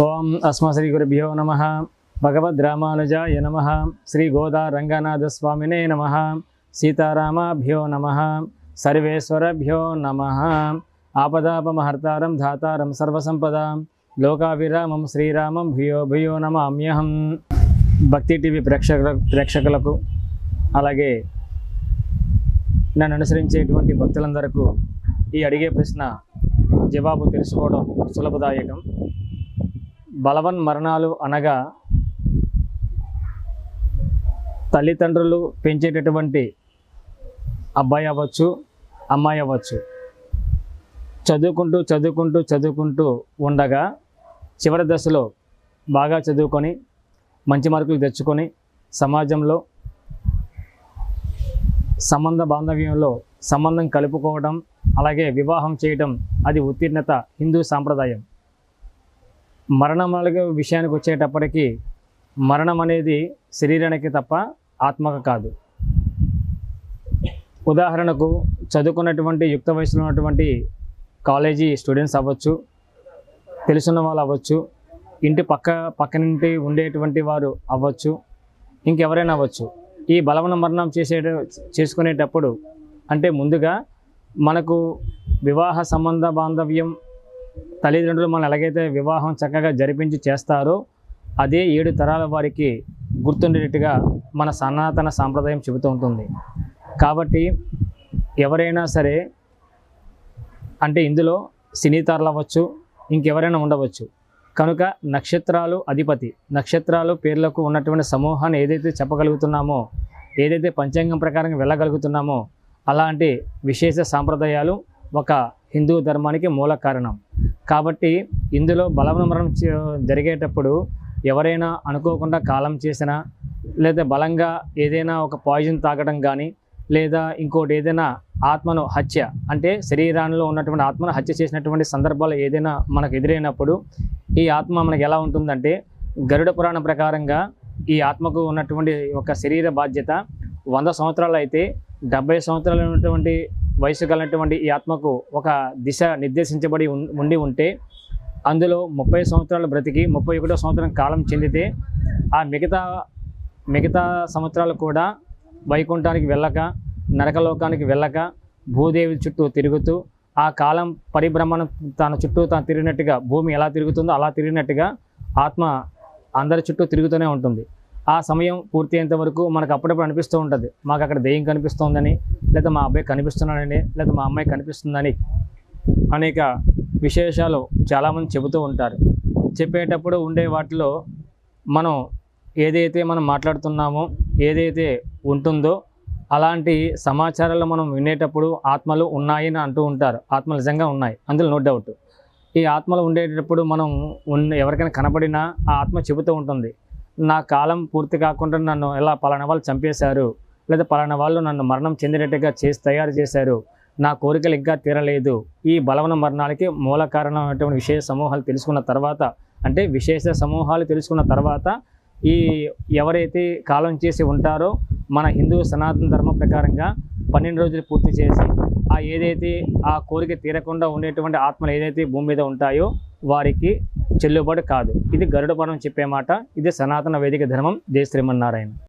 ఓం అస్మశ్రీ గురుభ్యో నమః. భగవద్రామానుజాయ నమః. శ్రీ గోదా రంగనాథ స్వామినే నమః. సీతారామాభ్యో నమః. సర్వేశ్వరభ్యో నమః. ఆపదాపమహర్తారం ధాతారం సర్వసంపదాం లోకావిరామం శ్రీరామం భూయో భూయో నమామ్యహం. భక్తి టీవీ ప్రేక్షకులకు అలాగే నన్ను అనుసరించేటువంటి భక్తులందరకు ఈ అడిగే ప్రశ్న జవాబు తెలుసుకోవడం సులభదాయకం. బలవన్ మరణాలు అనగా తల్లిదండ్రులు పెంచేటటువంటి అబ్బాయి అవ్వచ్చు, అమ్మాయి అవ్వచ్చు, చదువుకుంటూ ఉండగా చివరి దశలో బాగా చదువుకొని మంచి మార్కులు తెచ్చుకొని సమాజంలో బాంధవ్యంలో సంబంధం కలుపుకోవడం, అలాగే వివాహం చేయడం అది ఉత్తీర్ణత హిందూ సాంప్రదాయం. మరణం విషయానికి వచ్చేటప్పటికీ మరణం అనేది శరీరానికి తప్ప ఆత్మకు కాదు. ఉదాహరణకు చదువుకున్నటువంటి యుక్త వయసులో ఉన్నటువంటి కాలేజీ స్టూడెంట్స్ అవ్వచ్చు, తెలుసున్న వాళ్ళు అవ్వచ్చు, ఇంటి పక్కనింటి ఉండేటువంటి వారు అవ్వచ్చు, ఇంకెవరైనా అవ్వచ్చు. ఈ బలవన మరణం చేసుకునేటప్పుడు అంటే ముందుగా మనకు వివాహ సంబంధ బాంధవ్యం తల్లిదండ్రులు మనం ఎలాగైతే వివాహం చక్కగా జరిపించి చేస్తారో అదే 7 తరాల వారికి గుర్తుండేటట్టుగా మన సనాతన సాంప్రదాయం చెబుతూ ఉంటుంది. కాబట్టి ఎవరైనా సరే అంటే ఇందులో సినీతారులు అవ్వచ్చు, ఇంకెవరైనా ఉండవచ్చు. కనుక నక్షత్రాలు అధిపతి, నక్షత్రాలు పేర్లకు ఉన్నటువంటి సమూహాన్ని ఏదైతే చెప్పగలుగుతున్నామో, ఏదైతే పంచాంగం ప్రకారం వెళ్ళగలుగుతున్నామో అలాంటి విశేష సాంప్రదాయాలు ఒక హిందూ ధర్మానికి మూల కారణం. కాబట్టి ఇందులో బలవన మరణం జరిగేటప్పుడు ఎవరైనా అనుకోకుండా కాలం చేసినా, లేదా బలంగా ఏదైనా ఒక పాయిజన్ తాగడం కానీ, లేదా ఇంకోటి ఏదైనా ఆత్మను హత్య అంటే శరీరంలో ఉన్నటువంటి ఆత్మను హత్య చేసినటువంటి సందర్భాలు ఏదైనా మనకు ఎదురైనప్పుడు ఈ ఆత్మ మనకు ఎలా ఉంటుందంటే, గరుడ పురాణం ప్రకారంగా ఈ ఆత్మకు ఉన్నటువంటి ఒక శరీర బాధ్యత 100 సంవత్సరాలు అయితే 70 సంవత్సరాలు ఉన్నటువంటి వయసు కలిగినటువంటి ఈ ఆత్మకు ఒక దిశ నిర్దేశించబడి ఉంటే అందులో 30 సంవత్సరాలు బ్రతికి 31వ సంవత్సరం కాలం చెందితే ఆ మిగతా సంవత్సరాలు కూడా వైకుంఠానికి వెళ్ళక, నరకలోకానికి వెళ్ళక, భూదేవి చుట్టూ తిరుగుతూ ఆ కాలం పరిభ్రమణం తన చుట్టూ తాను తిరిగినట్టుగా, భూమి ఎలా తిరుగుతుందో అలా తిరిగినట్టుగా ఆత్మ అందరి చుట్టూ తిరుగుతూనే ఉంటుంది. ఆ సమయం పూర్తి అయ్యేంత వరకు మనకు అప్పుడప్పుడు అనిపిస్తూ ఉంటుంది, మాకు అక్కడ దెయ్యం కనిపిస్తుందని, లేదా మా అబ్బాయి కనిపిస్తున్నాడని, లేదా మా అమ్మాయి కనిపిస్తుందని అనేక విశేషాలు చాలామంది చెబుతూ ఉంటారు. చెప్పేటప్పుడు ఉండే వాటిలో మనం ఏదైతే మనం మాట్లాడుతున్నామో, ఏదైతే ఉంటుందో అలాంటి సమాచారాలు మనం వినేటప్పుడు ఆత్మలు ఉన్నాయని అంటూ ఉంటారు. ఆత్మలు నిజంగా ఉన్నాయి, అందులో నో డౌట్. ఈ ఆత్మలు ఉండేటప్పుడు మనం ఎవరికైనా కనబడినా ఆ ఆత్మ చెబుతూ ఉంటుంది, నా కాలం పూర్తి కాకుండా నన్ను ఎలా పలానా వాళ్ళు చంపేశారు, లేదా పలానా వాళ్ళు నన్ను మరణం చెందినట్టుగా తయారు చేశారు, నా కోరికలు ఇంకా తీరలేదు. ఈ బలవన మరణాలకి మూల కారణమైనటువంటి విశేష సమూహాలు తెలుసుకున్న తర్వాత, అంటే విశేష సమూహాలు తెలుసుకున్న తర్వాత ఈ ఎవరైతే కాలం చేసి ఉంటారో మన హిందూ సనాతన ధర్మం ప్రకారంగా 12 రోజులు పూర్తి చేసి ఏదైతే ఆ కోరిక తీరకుండా ఉండేటువంటి ఆత్మలు ఏదైతే భూమి మీద ఉంటాయో వారికి చెల్లుబాటు కాదు. ఇది గరుడ పురాణం చెప్పే మాట. ఇది సనాతన వేదిక ధర్మం. జై శ్రీమన్నారాయణ.